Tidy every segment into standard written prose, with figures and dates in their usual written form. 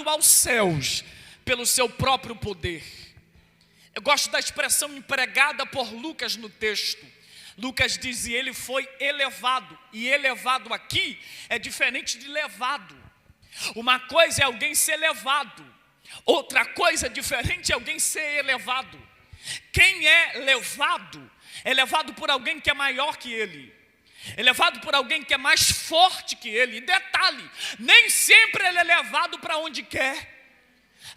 aos céus pelo seu próprio poder. Eu gosto da expressão empregada por Lucas no texto. Lucas diz, e ele foi elevado. E elevado aqui é diferente de levado. Uma coisa é alguém ser levado, outra coisa diferente é alguém ser elevado. Quem é levado por alguém que é maior que ele, é levado por alguém que é mais forte que ele. E detalhe, nem sempre ele é levado para onde quer.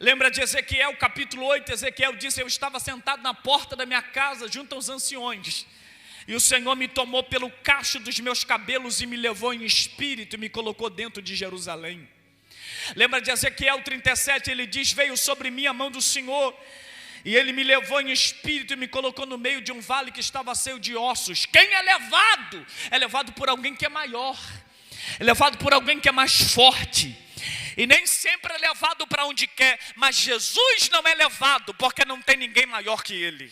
Lembra de Ezequiel, capítulo 8, Ezequiel disse, eu estava sentado na porta da minha casa, junto aos anciões, e o Senhor me tomou pelo cacho dos meus cabelos e me levou em espírito e me colocou dentro de Jerusalém. Lembra de Ezequiel 37, ele diz, veio sobre mim a mão do Senhor, e ele me levou em espírito e me colocou no meio de um vale que estava cheio de ossos. Quem é levado? É levado por alguém que é maior, é levado por alguém que é mais forte. E nem sempre é levado para onde quer, mas Jesus não é levado porque não tem ninguém maior que ele.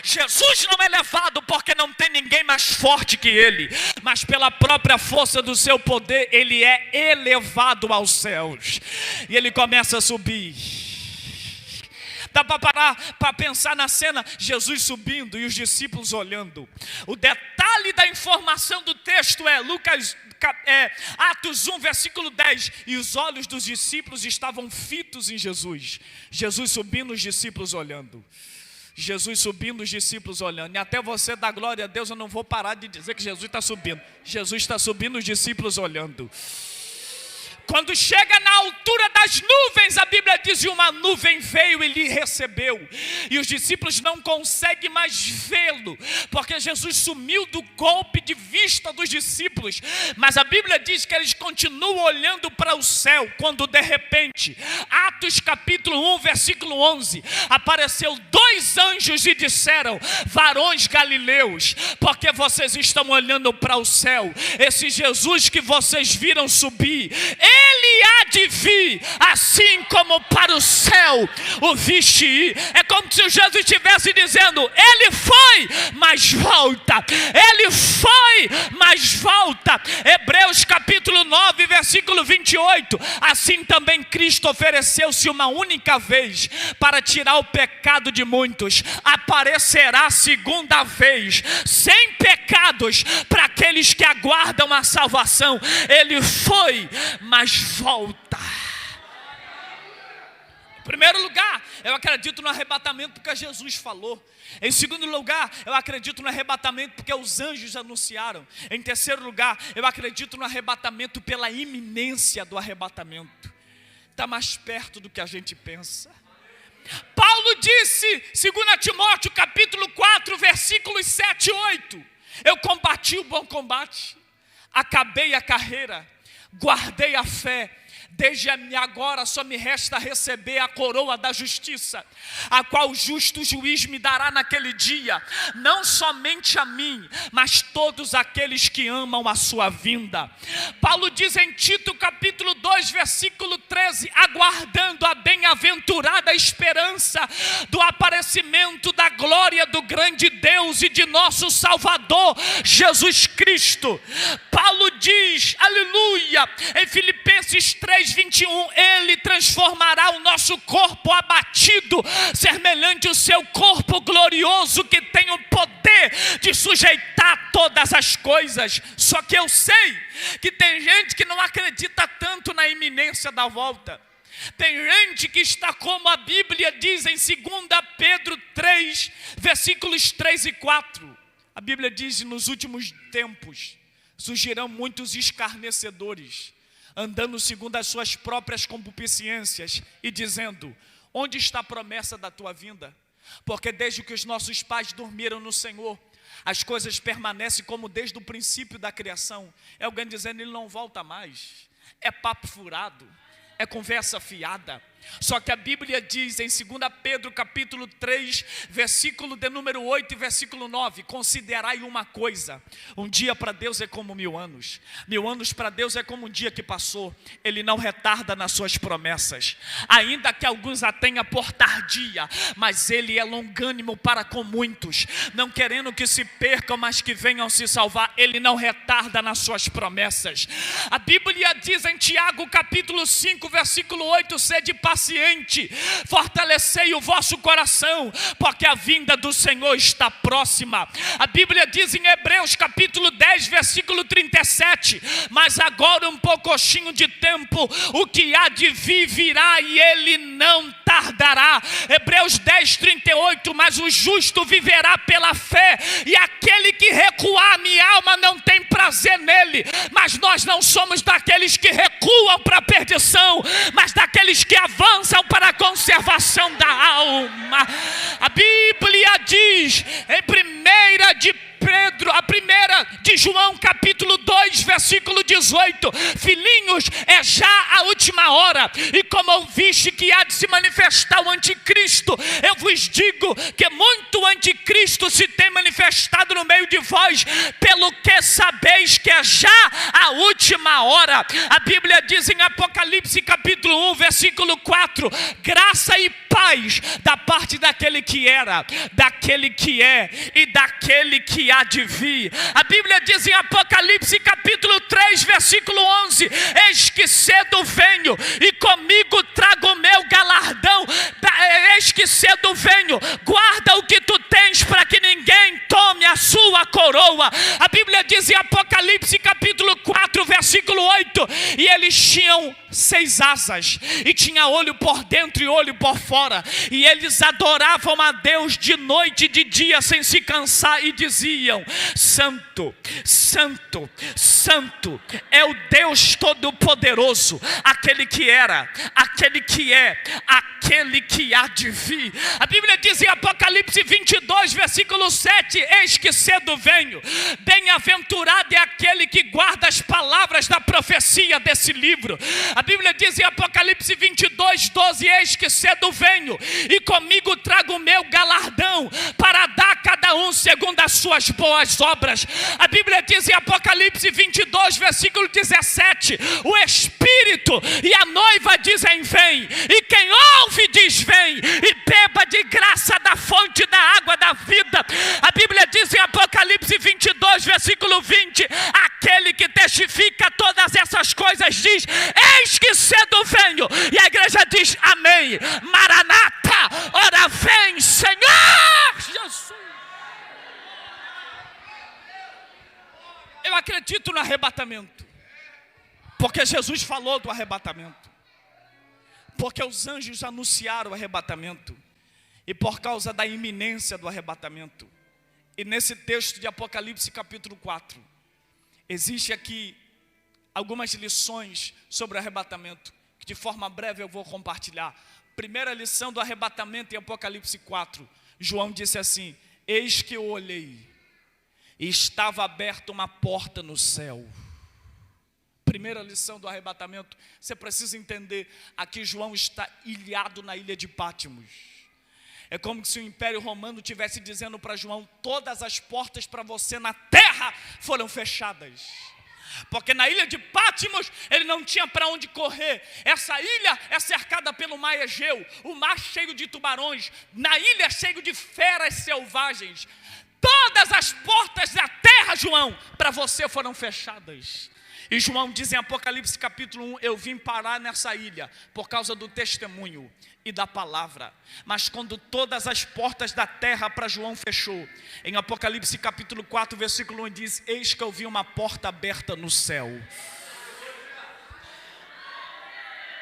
Jesus não é levado porque não tem ninguém mais forte que ele, mas pela própria força do seu poder, ele é elevado aos céus. E ele começa a subir. Dá para parar para pensar na cena, Jesus subindo e os discípulos olhando. O detalhe da informação do texto é Atos 1, versículo 10. E os olhos dos discípulos estavam fitos em Jesus. Jesus subindo, os discípulos olhando. Jesus subindo, os discípulos olhando. E até você dar glória a Deus, eu não vou parar de dizer que Jesus está subindo. Jesus está subindo, os discípulos olhando. Quando chega na altura das nuvens, a Bíblia diz, e uma nuvem veio e lhe recebeu. E os discípulos não conseguem mais vê-lo, porque Jesus sumiu do golpe de vista dos discípulos. Mas a Bíblia diz que eles continuam olhando para o céu, quando de repente, Atos capítulo 1, versículo 11, apareceu 2 anjos e disseram, varões galileus, porque vocês estão olhando para o céu? Esse Jesus que vocês viram subir, ele há de vir, assim como para o céu o viste ir. É como se Jesus estivesse dizendo, ele foi, mas volta. Ele foi, mas volta. Hebreus capítulo 9, versículo 28. Assim também Cristo ofereceu-se uma única vez para tirar o pecado de muitos. Aparecerá segunda vez, sem pecados, para aqueles que aguardam a salvação. Ele foi, mas volta. Em primeiro lugar, eu acredito no arrebatamento porque Jesus falou. Em segundo lugar, eu acredito no arrebatamento porque os anjos anunciaram. Em terceiro lugar, eu acredito no arrebatamento pela iminência do arrebatamento. Está mais perto do que a gente pensa. Paulo disse, 2 Timóteo capítulo 4, versículos 7 e 8. Eu combati o bom combate, acabei a carreira, guardei a fé. Desde agora só me resta receber a coroa da justiça, a qual o justo juiz me dará naquele dia, não somente a mim, mas todos aqueles que amam a sua vinda. Paulo diz em Tito capítulo 2, versículo 13, aguardando a bem-aventurada esperança do aparecimento da glória do grande Deus e de nosso Salvador, Jesus Cristo. Paulo diz, aleluia, em Filipenses 3:21, ele transformará o nosso corpo abatido, semelhante ao seu corpo glorioso, que tem o poder de sujeitar todas as coisas. Só que eu sei que tem gente que não acredita tanto na iminência da volta. Tem gente que está como a Bíblia diz em 2 Pedro 3, versículos 3 e 4. A Bíblia diz, nos últimos tempos surgirão muitos escarnecedores, andando segundo as suas próprias concupiscências e dizendo, onde está a promessa da tua vinda? Porque desde que os nossos pais dormiram no Senhor, as coisas permanecem como desde o princípio da criação. É alguém dizendo, ele não volta mais. É papo furado, é conversa fiada. Só que a Bíblia diz em 2 Pedro capítulo 3, versículo de número 8 e versículo 9: considerai uma coisa, um dia para Deus é como 1000 anos, 1000 anos para Deus é como um dia que passou. Ele não retarda nas suas promessas, ainda que alguns a tenha por tardia, mas Ele é longânimo para com muitos, não querendo que se percam, mas que venham se salvar. Ele não retarda nas suas promessas. A Bíblia diz em Tiago capítulo 5, versículo 8: sede paciente, fortalecei o vosso coração, porque a vinda do Senhor está próxima. A Bíblia diz em Hebreus capítulo 10, versículo 37: mas agora um pouquinho de tempo, o que há de vir virá e ele não tardará. Hebreus 10, 38: mas o justo viverá pela fé, e aquele que recuar, minha alma não tem prazer nele. Mas nós não somos daqueles que recuam para a perdição, mas daqueles que avançam para a conservação da alma. A Bíblia diz em 1 de Pedro, a primeira de João capítulo 2, versículo 18: filhinhos, é já a última hora, e como ouviste que há de se manifestar o anticristo, eu vos digo que muito anticristo se tem manifestado no meio de vós, pelo que sabeis que é já a última hora. A Bíblia diz em Apocalipse capítulo 1, versículo 4: graça e paz da parte daquele que era, daquele que é e daquele que há de vir. A Bíblia diz em Apocalipse capítulo 3, versículo 11: eis que cedo venho e comigo trago o meu galardão. Eis que cedo venho, guarda o que tu tens para que ninguém tome a sua coroa. A Bíblia diz em Apocalipse capítulo 4, versículo 8: e eles tinham 6 asas, e tinha olho por dentro e olho por fora, e eles adoravam a Deus de noite e de dia sem se cansar, e diziam: santo, santo, santo é o Deus Todo-Poderoso, aquele que era, aquele que é, aquele que há de vir. A Bíblia diz em Apocalipse 22, versículo 7: eis que cedo venho, bem-aventurado é aquele que guarda as palavras da profecia desse livro. A Bíblia diz em Apocalipse 22, 12: eis que cedo venho e comigo trago o meu galardão, para dar a cada um segundo as suas boas obras. A Bíblia diz em Apocalipse 22, versículo 17: o Espírito e a noiva dizem vem, e quem ouve diz vem, e beba de graça da fonte da água da vida. A Bíblia diz em Apocalipse 22, versículo 20: aquele que testifica todas essas coisas diz: eis que cedo venho. E a igreja diz amém, Maranata, ora vem Senhor Jesus. Eu acredito no arrebatamento, porque Jesus falou do arrebatamento, porque os anjos anunciaram o arrebatamento, e por causa da iminência do arrebatamento. E nesse texto de Apocalipse capítulo 4, existe aqui algumas lições sobre o arrebatamento, que de forma breve eu vou compartilhar. Primeira lição do arrebatamento em Apocalipse 4, João disse assim: eis que eu olhei, e estava aberta uma porta no céu. Primeira lição do arrebatamento, você precisa entender, aqui João está ilhado na ilha de Pátimos. É como se o Império Romano estivesse dizendo para João: todas as portas para você na terra foram fechadas. Porque na ilha de Pátimos ele não tinha para onde correr. Essa ilha é cercada pelo mar Egeu, o mar cheio de tubarões, na ilha cheio de feras selvagens. Todas as portas da terra, João, para você foram fechadas. E João diz em Apocalipse capítulo 1: eu vim parar nessa ilha por causa do testemunho e da palavra. Mas quando todas as portas da terra para João fechou, em Apocalipse capítulo 4, versículo 1 diz: eis que eu vi uma porta aberta no céu.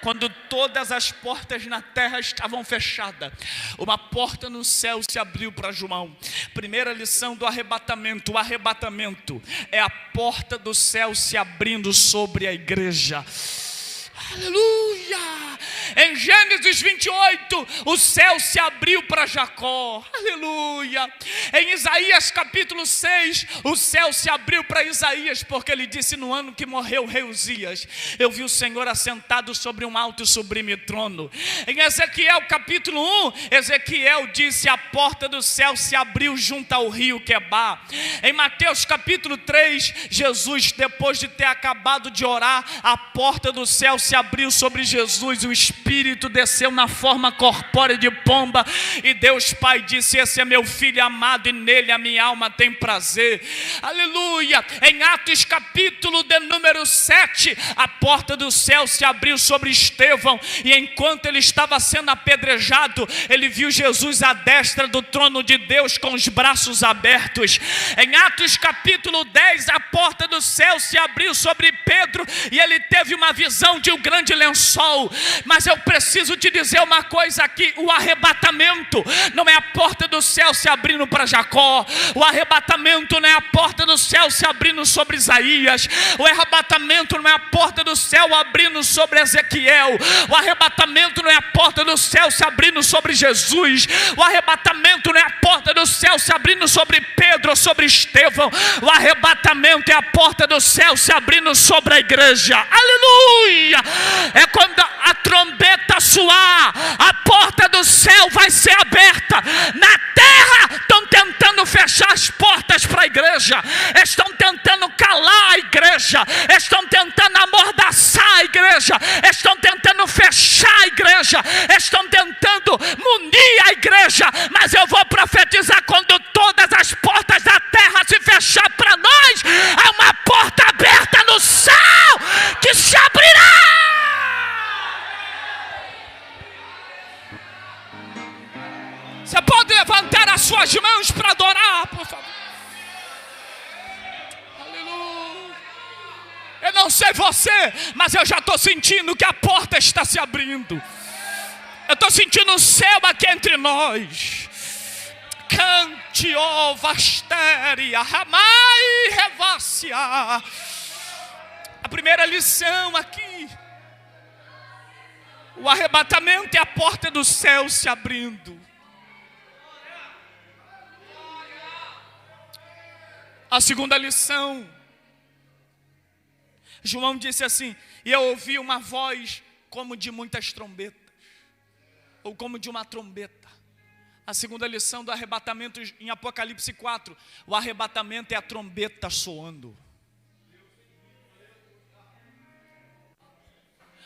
Quando todas as portas na terra estavam fechadas, uma porta no céu se abriu para João. Primeira lição do arrebatamento: o arrebatamento é a porta do céu se abrindo sobre a igreja. Aleluia! Em Gênesis 28, o céu se abriu para Jacó. Aleluia. Em Isaías capítulo 6, o céu se abriu para Isaías, porque ele disse: no ano que morreu o rei Uzias, eu vi o Senhor assentado sobre um alto e sublime trono. Em Ezequiel capítulo 1, Ezequiel disse: a porta do céu se abriu junto ao rio Quebar. Em Mateus capítulo 3, Jesus, depois de ter acabado de orar, a porta do céu se abriu sobre Jesus, o Espírito desceu na forma corpórea de pomba, e Deus Pai disse: esse é meu filho amado e nele a minha alma tem prazer. Aleluia. Em Atos capítulo de número 7, a porta do céu se abriu sobre Estevão, e enquanto ele estava sendo apedrejado, ele viu Jesus à destra do trono de Deus com os braços abertos. Em Atos capítulo 10, a porta do céu se abriu sobre Pedro, e ele teve uma visão de um grande lençol. Mas eu preciso te dizer uma coisa aqui: o arrebatamento não é a porta do céu se abrindo para Jacó, o arrebatamento não é a porta do céu se abrindo sobre Isaías, o arrebatamento não é a porta do céu abrindo sobre Ezequiel, o arrebatamento não é a porta do céu se abrindo sobre Jesus, o arrebatamento não é a porta do céu se abrindo sobre Pedro ou sobre Estevão, o arrebatamento é a porta do céu se abrindo sobre a igreja. Aleluia. É quando a trombeta soar, a porta do céu vai ser aberta. Na terra estão tentando fechar as portas para a igreja, estão tentando calar a igreja, estão tentando amordaçar a igreja, estão tentando fechar a igreja, estão tentando munir a igreja. Mas eu vou profetizar: quando todas as portas da terra se fechar para nós, há uma porta aberta no céu que se abrirá. Você pode levantar as suas mãos para adorar, por favor. Aleluia. Eu não sei você, mas eu já estou sentindo que a porta está se abrindo. Eu estou sentindo o céu aqui entre nós. Cante, ó vastéria, ramai, revácia. A primeira lição aqui: o arrebatamento é a porta do céu se abrindo. A segunda lição, João disse assim: e eu ouvi uma voz como de muitas trombetas, ou como de uma trombeta. A segunda lição do arrebatamento em Apocalipse 4, o arrebatamento é a trombeta soando.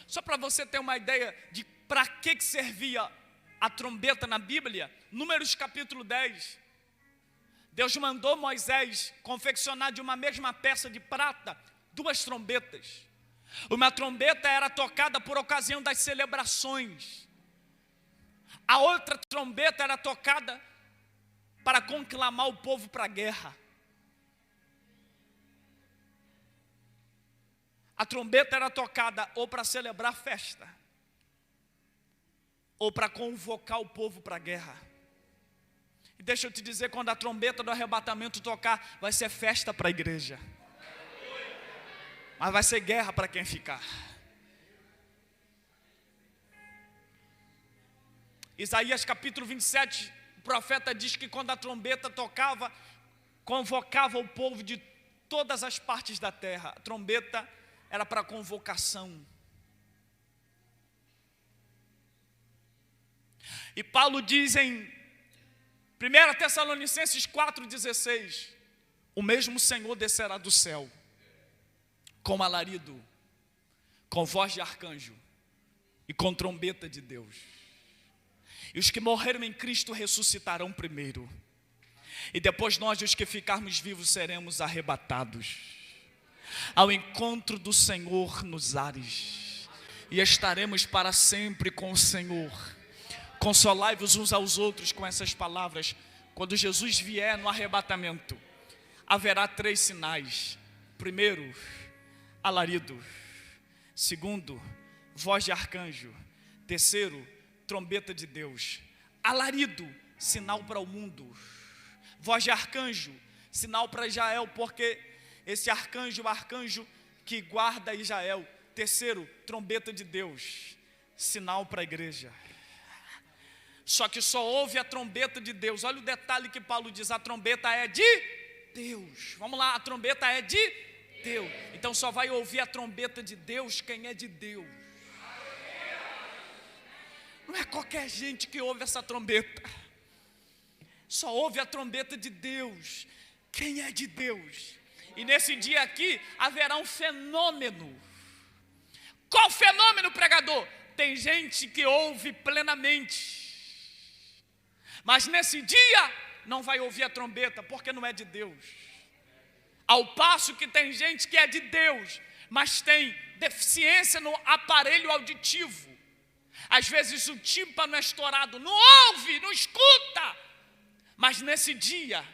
Só para você ter uma ideia de para que servia a trombeta na Bíblia, Números capítulo 10, Deus mandou Moisés confeccionar de uma mesma peça de prata 2 trombetas. Uma trombeta era tocada por ocasião das celebrações. A outra trombeta era tocada para conclamar o povo para a guerra. A trombeta era tocada ou para celebrar festa, ou para convocar o povo para a guerra. E deixa eu te dizer, quando a trombeta do arrebatamento tocar, vai ser festa para a igreja, mas vai ser guerra para quem ficar. Isaías capítulo 27, o profeta diz que quando a trombeta tocava, convocava o povo de todas as partes da terra. A trombeta era para convocação. E Paulo diz em 1 Tessalonicenses 4,16: o mesmo Senhor descerá do céu com alarido, com voz de arcanjo e com trombeta de Deus. E os que morreram em Cristo ressuscitarão primeiro. E depois nós, os que ficarmos vivos, seremos arrebatados ao encontro do Senhor nos ares. E estaremos para sempre com o Senhor. Consolai-vos uns aos outros com essas palavras. Quando Jesus vier no arrebatamento, haverá 3 sinais. Primeiro, alarido. Segundo, voz de arcanjo. Terceiro, trombeta de Deus. Alarido, sinal para o mundo. Voz de arcanjo, sinal para Israel, porque esse arcanjo é o arcanjo que guarda Israel. Terceiro, trombeta de Deus. sinal para a igreja. Só que só ouve a trombeta de Deus. Olha o detalhe que Paulo diz: a trombeta é de Deus. Vamos lá, a trombeta é de Deus. Então só vai ouvir a trombeta de Deus quem é de Deus. Não é qualquer gente que ouve essa trombeta. Só ouve a trombeta de Deus quem é de Deus. E nesse dia aqui haverá um fenômeno. Qual fenômeno, pregador? Tem gente que ouve plenamente, mas nesse dia não vai ouvir a trombeta, porque não é de Deus. Ao passo que tem gente que é de Deus, mas tem deficiência no aparelho auditivo. Às vezes o tímpano é estourado, não ouve, não escuta. Mas nesse dia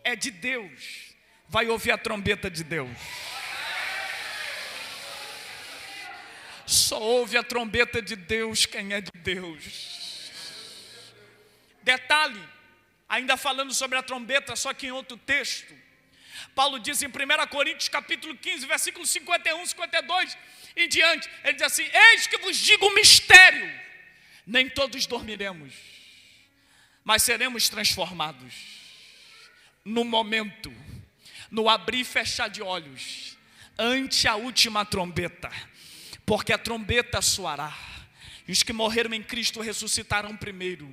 é de Deus, vai ouvir a trombeta de Deus. Só ouve a trombeta de Deus quem é de Deus. Detalhe, ainda falando sobre a trombeta, só que em outro texto, Paulo diz em 1 Coríntios capítulo 15, versículos 51, 52 em diante, ele diz assim: eis que vos digo um mistério, nem todos dormiremos, mas seremos transformados no momento, no abrir e fechar de olhos, ante a última trombeta. Porque a trombeta soará, e os que morreram em Cristo ressuscitarão primeiro.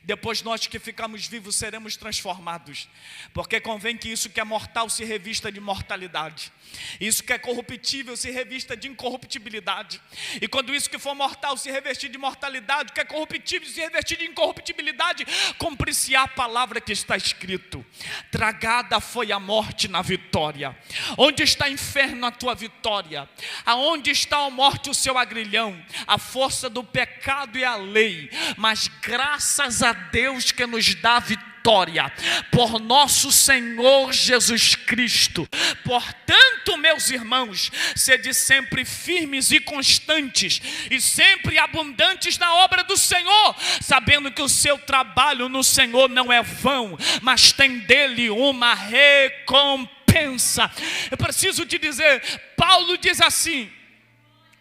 Depois nós que ficamos vivos seremos transformados. Porque convém que isso que é mortal se revista de mortalidade, isso que é corruptível se revista de incorruptibilidade. E quando isso que for mortal se revestir de mortalidade, o que é corruptível se revestir de incorruptibilidade, cumprir-se a palavra que está escrito: tragada foi a morte na vitória. Onde está inferno a tua vitória? Aonde está a morte o seu agrilhão? A força do pecado e a lei. Mas graças a Deus que nos dá vitória por nosso Senhor Jesus Cristo. Portanto, meus irmãos, sede sempre firmes e constantes, e sempre abundantes na obra do Senhor, sabendo que o seu trabalho no Senhor não é vão, mas tem dele uma recompensa. Eu preciso te dizer, Paulo diz assim,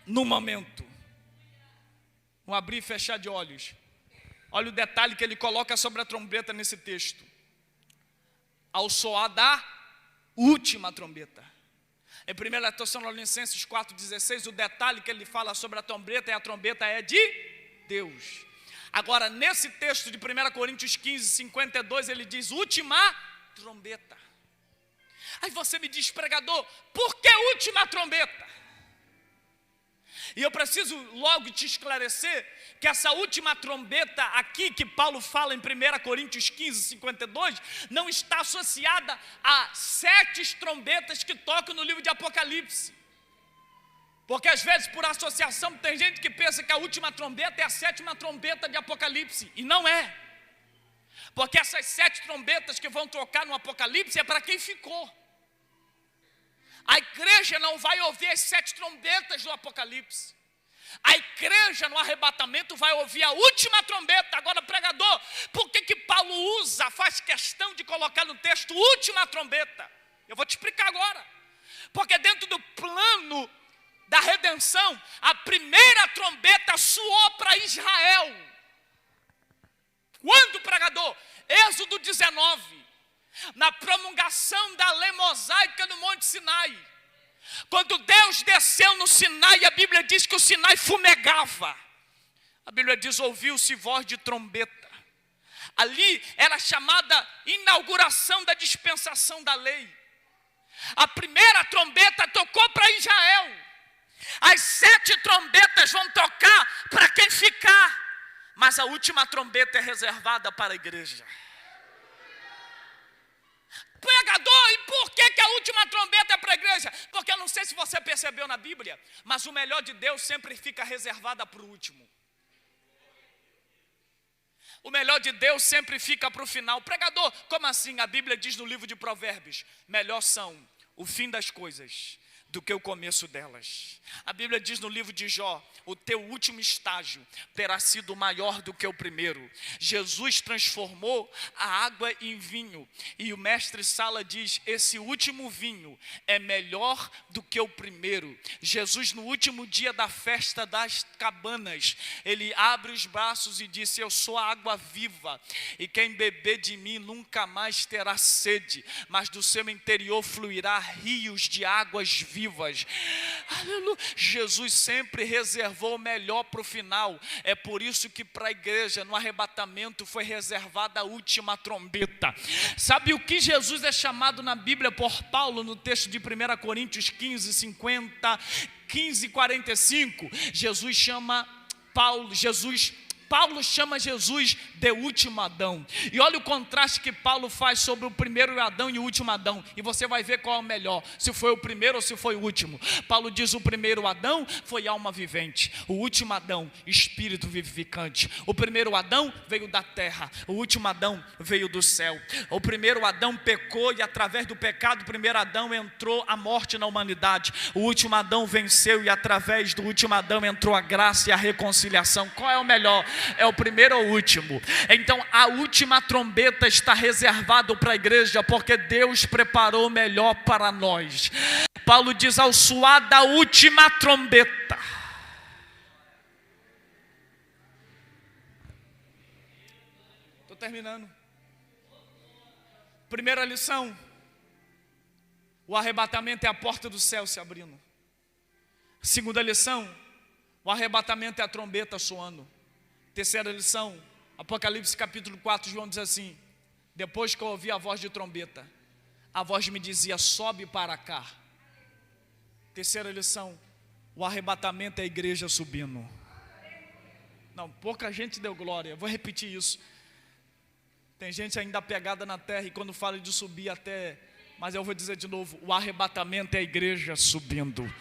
no momento, no abrir e fechar de olhos. Olha o detalhe que ele coloca sobre a trombeta nesse texto: ao soar da última trombeta. Em 1 Tessalonicenses 4,16, o detalhe que ele fala sobre a trombeta é de Deus. Agora, nesse texto de 1 Coríntios 15, 52, ele diz última trombeta. Aí você me diz, pregador, por que última trombeta? E eu preciso logo te esclarecer que essa última trombeta aqui que Paulo fala em 1 Coríntios 15, 52, não está associada a 7 trombetas que tocam no livro de Apocalipse. Porque às vezes por associação tem gente que pensa que a última trombeta é a 7ª trombeta de Apocalipse, e não é. Porque essas 7 trombetas que vão tocar no Apocalipse é para quem ficou. A igreja não vai ouvir as 7 trombetas do Apocalipse. A igreja no arrebatamento vai ouvir a última trombeta. Agora, pregador, por que Paulo faz questão de colocar no texto última trombeta? Eu vou te explicar agora. Porque dentro do plano da redenção, a primeira trombeta soou para Israel. Quando, pregador? Êxodo 19. Na promulgação da lei mosaica no Monte Sinai. Quando Deus desceu no Sinai, a Bíblia diz que o Sinai fumegava. A Bíblia diz, ouviu-se voz de trombeta. Ali era chamada inauguração da dispensação da lei. A primeira trombeta tocou para Israel. As 7 trombetas vão tocar para quem ficar. Mas a última trombeta é reservada para a igreja. Pregador, e por que a última trombeta é para a igreja? Porque eu não sei se você percebeu na Bíblia, mas o melhor de Deus sempre fica reservado para o último. O melhor de Deus sempre fica para o final. Pregador, como assim? A Bíblia diz no livro de Provérbios: melhor são o fim das coisas do que o começo delas. A Bíblia diz no livro de Jó: o teu último estágio terá sido maior do que o primeiro. Jesus transformou a água em vinho, e o mestre Sala diz: esse último vinho é melhor do que o primeiro. Jesus, no último dia da festa das cabanas, ele abre os braços e disse: eu sou a água viva, e quem beber de mim nunca mais terá sede, mas do seu interior fluirá rios de águas vivas. Aleluia. Jesus sempre reservou o melhor para o final. É por isso que para a igreja no arrebatamento foi reservada a última trombeta. Sabe o que Jesus é chamado na Bíblia por Paulo no texto de 1 Coríntios 15:45? Jesus chama Paulo chama Jesus de último Adão. E olha o contraste que Paulo faz sobre o primeiro Adão e o último Adão. E você vai ver qual é o melhor, se foi o primeiro ou se foi o último. Paulo diz: o primeiro Adão foi alma vivente, o último Adão, espírito vivificante. O primeiro Adão veio da terra, o último Adão veio do céu. O primeiro Adão pecou, e através do pecado, o primeiro Adão entrou a morte na humanidade. O último Adão venceu, e através do último Adão entrou a graça e a reconciliação. Qual é o melhor? É o primeiro ou o último? Então a última trombeta está reservada para a igreja, porque Deus preparou o melhor para nós. Paulo diz: ao soar da última trombeta. Estou terminando. Primeira lição: o arrebatamento é a porta do céu se abrindo. Segunda lição: o arrebatamento é a trombeta soando. Terceira lição: Apocalipse capítulo 4, João diz assim: depois que eu ouvi a voz de trombeta, a voz me dizia: sobe para cá. Terceira lição: o arrebatamento é a igreja subindo. Não, pouca gente deu glória, vou repetir isso. Tem gente ainda pegada na terra, e quando fala de subir até, mas eu vou dizer de novo: o arrebatamento é a igreja subindo.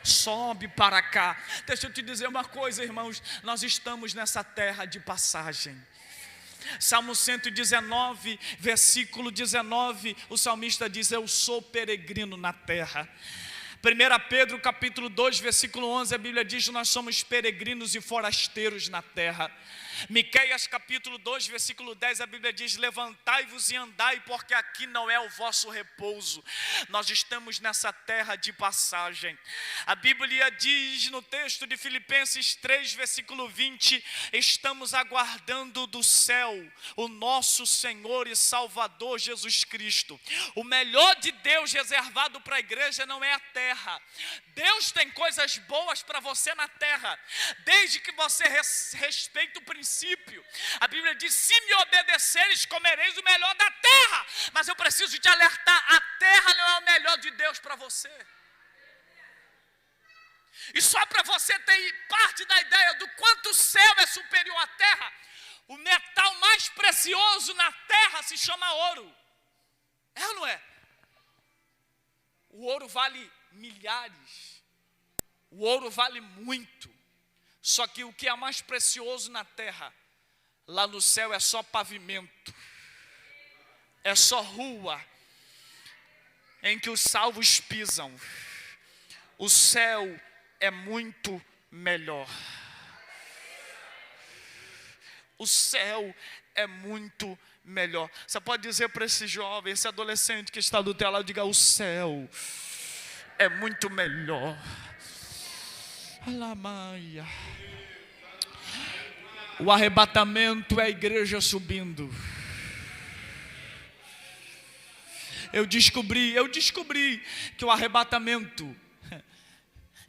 Sobe para cá. Deixa eu te dizer uma coisa, irmãos, nós estamos nessa terra de passagem. Salmo 119, versículo 19, o salmista diz: eu sou peregrino na terra. 1 Pedro capítulo 2, versículo 11, a Bíblia diz: nós somos peregrinos e forasteiros na terra. Miqueias capítulo 2, versículo 10, a Bíblia diz: levantai-vos e andai, porque aqui não é o vosso repouso. Nós estamos nessa terra de passagem. A Bíblia diz no texto de Filipenses 3, versículo 20: estamos aguardando do céu o nosso Senhor e Salvador Jesus Cristo. O melhor de Deus reservado para a igreja não é a terra. Deus tem coisas boas para você na terra, desde que você respeite o princípio. A Bíblia diz: se me obedeceres, comereis o melhor da terra. Mas eu preciso te alertar: a terra não é o melhor de Deus para você. E só para você ter parte da ideia do quanto o céu é superior à terra, o metal mais precioso na terra se chama ouro. É ou não é? O ouro vale milhares, o ouro vale muito. Só que o que é mais precioso na terra, lá no céu é só pavimento, é só rua em que os salvos pisam. O céu é muito melhor. O céu é muito melhor. Você pode dizer para esse jovem, esse adolescente que está do teu lado, diga: o céu é muito melhor. Alamaia. O arrebatamento é a igreja subindo. Eu descobri que o arrebatamento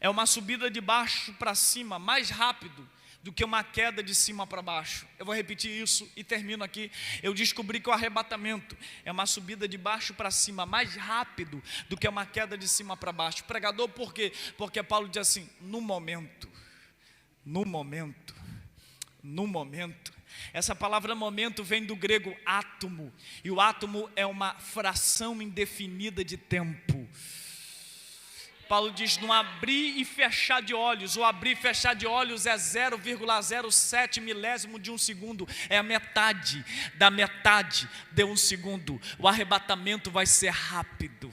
é uma subida de baixo para cima mais rápido do que uma queda de cima para baixo. Eu vou repetir isso e termino aqui. Eu descobri que o arrebatamento é uma subida de baixo para cima mais rápido do que uma queda de cima para baixo. Pregador, por quê? Porque Paulo diz assim: no momento. Essa palavra momento vem do grego átomo, e o átomo é uma fração indefinida de tempo. Paulo diz: no abrir e fechar de olhos. O abrir e fechar de olhos é 0,07 milésimo de um segundo. É a metade da metade de um segundo. O arrebatamento vai ser rápido.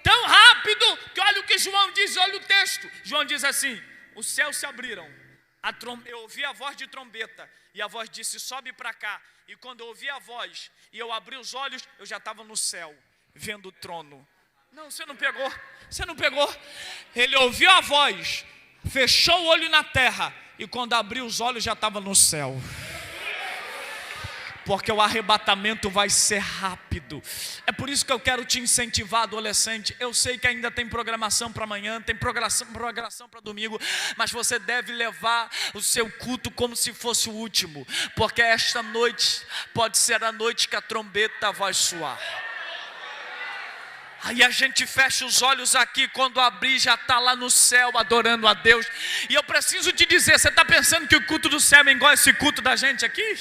Tão rápido que olha o que João diz, olha o texto. João diz assim: os céus se abriram, eu ouvi a voz de trombeta, e a voz disse: sobe para cá. E quando eu ouvi a voz e eu abri os olhos, eu já estava no céu, vendo o trono. Não, você não pegou, você não pegou. Ele ouviu a voz, fechou o olho na terra, e quando abriu os olhos já estava no céu. Porque o arrebatamento vai ser rápido. É por isso que eu quero te incentivar, adolescente. Eu sei que ainda tem programação para amanhã, tem programação para domingo, mas você deve levar o seu culto como se fosse o último, porque esta noite pode ser a noite que a trombeta vai soar. Aí a gente fecha os olhos aqui, quando abrir já está lá no céu adorando a Deus. E eu preciso te dizer, você está pensando que o culto do céu é igual esse culto da gente aqui?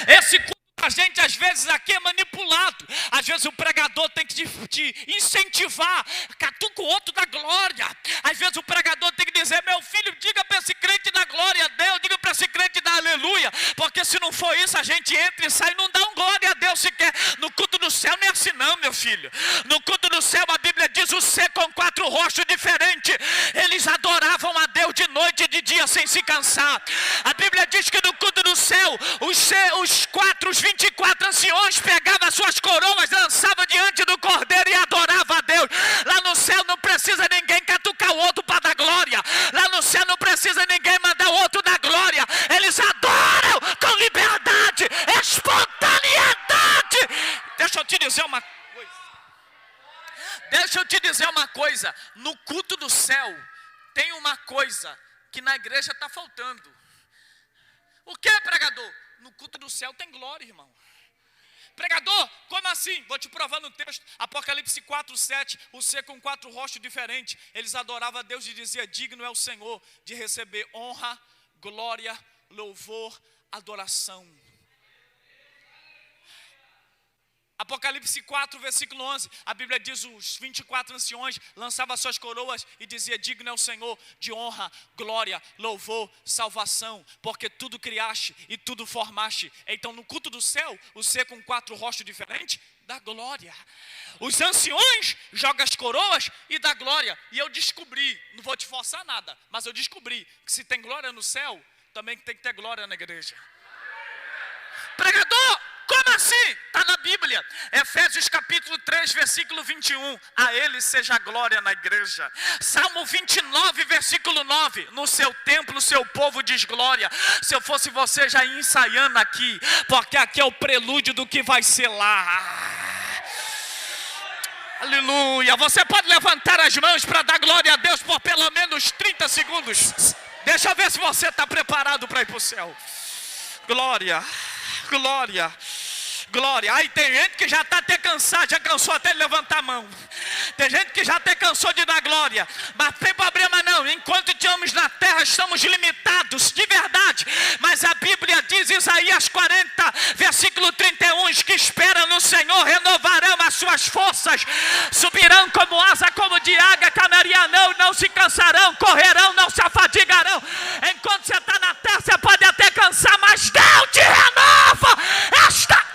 Esse culto da gente às vezes aqui é manipulado. Às vezes o pregador tem que te incentivar, catuca o outro da glória. Às vezes o pregador tem que dizer: meu filho, diga para esse crente da glória a Deus, diga para esse crente da aleluia. Porque se não for isso, a gente entra e sai e não dá um glória a Deus sequer. No culto do céu não é assim não, meu filho. No culto do céu a Bíblia diz: o ser com 4 rostos diferentes. Eles adoravam a Deus de noite e de dia sem se cansar. A Bíblia diz que no culto do céu os 24 anciões pegavam as suas coroas, lançavam diante do Cordeiro e adoravam a Deus. Lá no céu não precisa ninguém catucar o outro para dar glória. Lá no céu não precisa ninguém mandar o outro dar glória. Eles adoram com liberdade, espontaneidade. Deixa eu te dizer uma coisa. No culto do céu tem uma coisa que na igreja está faltando. O que, pregador? No culto do céu tem glória, irmão. Pregador, como assim? Vou te provar no texto. Apocalipse 4:7. O ser com 4 rostos diferentes. Eles adoravam a Deus e diziam: digno é o Senhor de receber honra, glória, louvor, adoração. Apocalipse 4, versículo 11, a Bíblia diz: os 24 anciões lançavam suas coroas e dizia: digno é o Senhor de honra, glória, louvor, salvação, porque tudo criaste e tudo formaste. Então no culto do céu, o ser com 4 rostos diferentes dá glória. Os anciões jogam as coroas e dá glória. E eu descobri, não vou te forçar nada, mas eu descobri que se tem glória no céu, também tem que ter glória na igreja. Pregador, como assim? Está na Bíblia. Efésios capítulo 3, versículo 21. A ele seja a glória na igreja. Salmo 29, versículo 9. No seu templo, o seu povo diz glória. Se eu fosse você, já ia ensaiando aqui, porque aqui é o prelúdio do que vai ser lá. Aleluia. Você pode levantar as mãos para dar glória a Deus por pelo menos 30 segundos. Deixa eu ver se você está preparado para ir para o céu. Glória. Glória, glória. Aí tem gente que já está até cansado, já cansou até de levantar a mão. Tem gente que já até cansou de dar glória. Mas não tem problema não. Enquanto estamos na terra, estamos limitados, de verdade. Mas a Bíblia diz, Isaías 40, versículo 31, os que esperam no Senhor renovarão as suas forças. Subirão como asa, como de águia, caminharão, não se cansarão, correrão, não se afadigarão. Enquanto você está na terra, você pode até cansar, mas Deus te renova. Esta...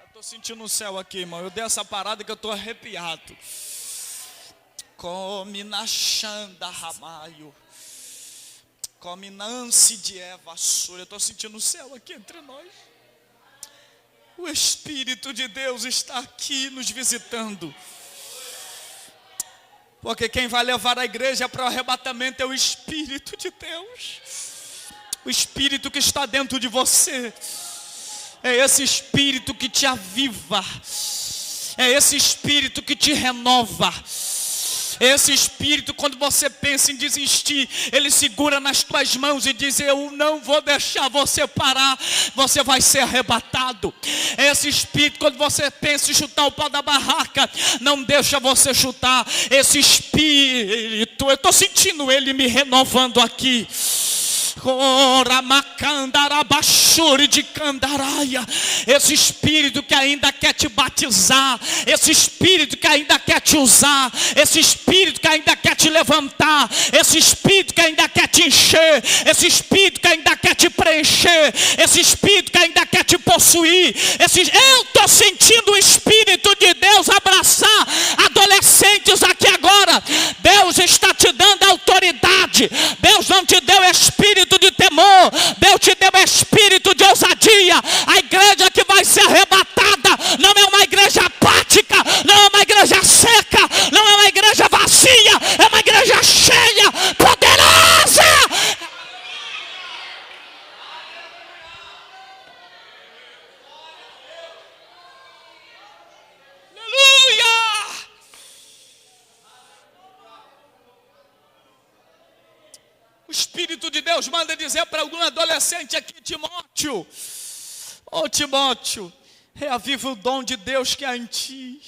Estou sentindo o céu aqui, irmão. Eu dei essa parada que eu estou arrepiado. Come na xanda ramaio, come nanse de Eva Sura. Eu estou sentindo o céu aqui entre nós. O Espírito de Deus está aqui nos visitando. Porque quem vai levar a igreja para o arrebatamento é o Espírito de Deus. O Espírito que está dentro de você. É esse Espírito que te aviva. É esse Espírito que te renova. Esse espírito, quando você pensa em desistir, ele segura nas tuas mãos e diz: eu não vou deixar você parar, você vai ser arrebatado. Esse espírito, quando você pensa em chutar o pau da barraca, não deixa você chutar. Esse espírito, eu estou sentindo ele me renovando aqui. Esse espírito que ainda quer te batizar, esse espírito que ainda quer te usar, esse espírito que ainda quer te levantar, esse espírito que ainda quer te encher, esse espírito que ainda quer te preencher, esse espírito que ainda quer te possuir. Eu estou sentindo o Espírito de Deus abraçar adolescentes aqui agora. Deus está te dando autoridade. Deus não te deu espírito de temor, Deus te deu espírito de ousadia. A igreja que vai ser arrebatada não é uma igreja apática, não é uma igreja seca, não é uma igreja vazia, é uma igreja cheia, poderosa. Aleluia! O Espírito de Deus manda dizer para algum adolescente aqui: Timóteo, ô Timóteo, reaviva o dom de Deus que há em ti.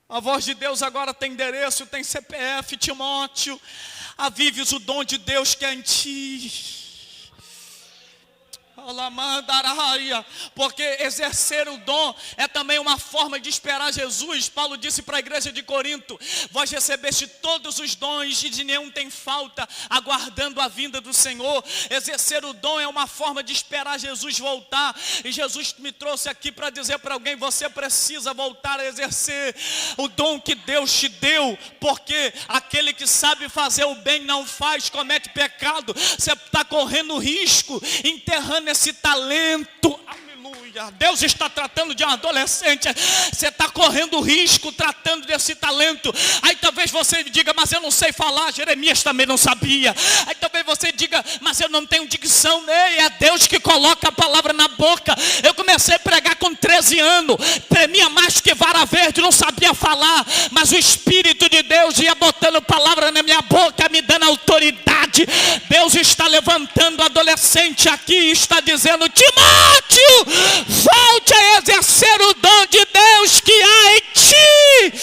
A voz de Deus agora tem endereço, tem CPF. Timóteo, avives o dom de Deus que há em ti. Porque exercer o dom é também uma forma de esperar Jesus. Paulo disse para a igreja de Corinto: vós recebeste todos os dons e de nenhum tem falta, aguardando a vinda do Senhor. Exercer o dom é uma forma de esperar Jesus voltar. E Jesus me trouxe aqui para dizer para alguém: você precisa voltar a exercer o dom que Deus te deu. Porque aquele que sabe fazer o bem não faz, comete pecado. Você está correndo risco, enterrando esse talento. Aleluia. Deus está tratando de um adolescente. Você está correndo risco tratando desse talento. Aí talvez você diga: mas eu não sei falar. Jeremias também não sabia. Aí talvez você diga: mas eu não tenho dicção. Ei, é Deus que coloca a palavra na boca. Eu comecei a pregar com 13 anos, tremia mais que vara verde, não sabia falar, mas o Espírito de Deus ia botando palavra na minha boca, me dando autoridade. Deus está levantando adolescente aqui e está dizendo: Timóteo, volte a exercer o dom de Deus que há em ti.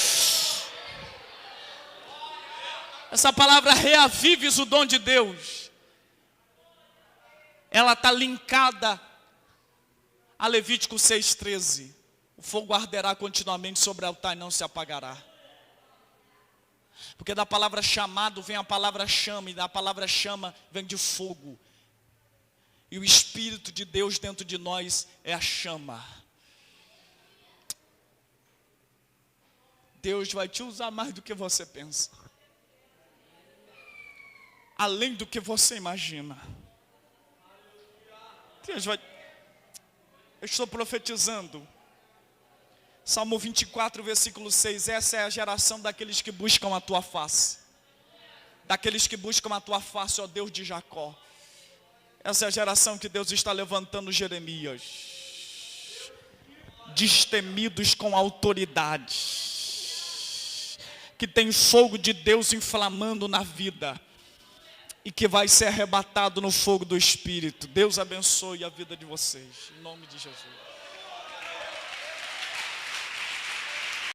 Essa palavra reavives o dom de Deus, ela está linkada a Levítico 6,13. O fogo arderá continuamente sobre o altar e não se apagará. Porque da palavra chamado vem a palavra chama, e da palavra chama vem de fogo. E o Espírito de Deus dentro de nós é a chama. Deus vai te usar mais do que você pensa, além do que você imagina. Deus vai... Eu estou profetizando. Salmo 24, versículo 6. Essa é a geração daqueles que buscam a tua face. Daqueles que buscam a tua face, ó Deus de Jacó. Essa é a geração que Deus está levantando Jeremias. Destemidos com autoridade. Que tem fogo de Deus inflamando na vida. E que vai ser arrebatado no fogo do Espírito. Deus abençoe a vida de vocês. Em nome de Jesus.